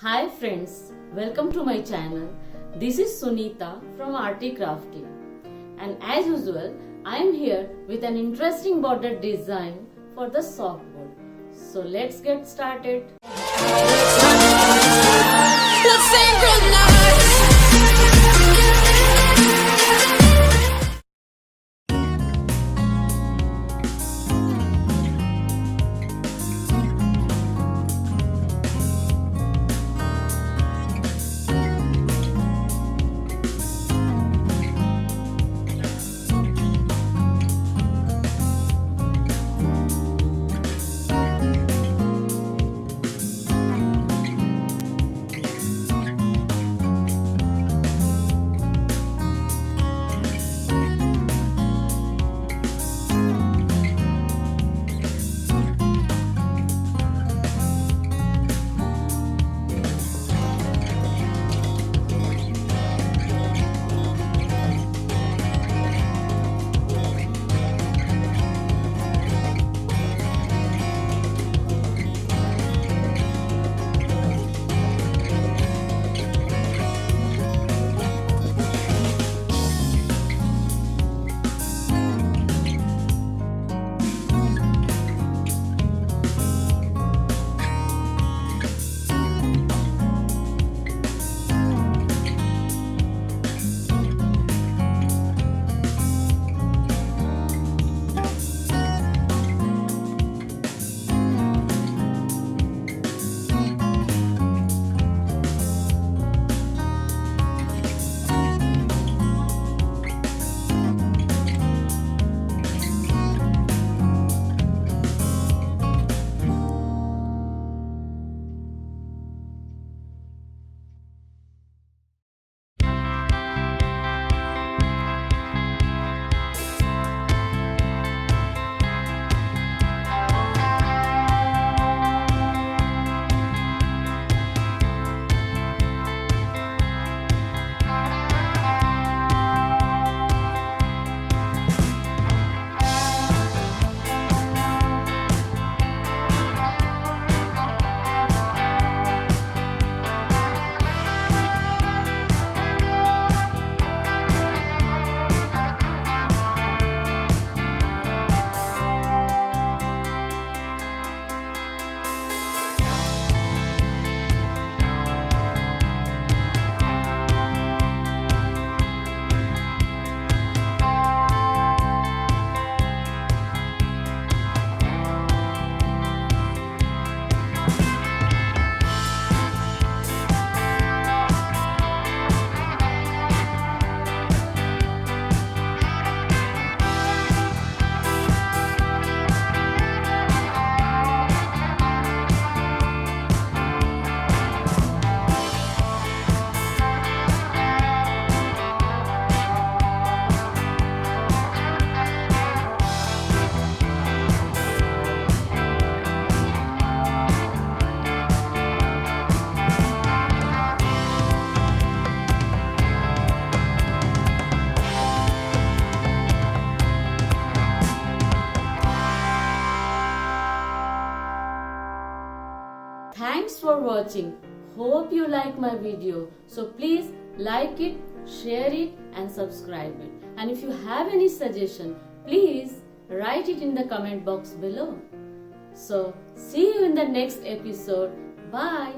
Hi friends, welcome to my channel. This is Sunita from ARTY KRAFTY, and as usual I am here with an interesting border design for the softball. So let's get started. Thanks for watching. Hope you like my video. So please like it, share it and subscribe it. And if you have any suggestion, please write it in the comment box below. So see you in the next episode. Bye.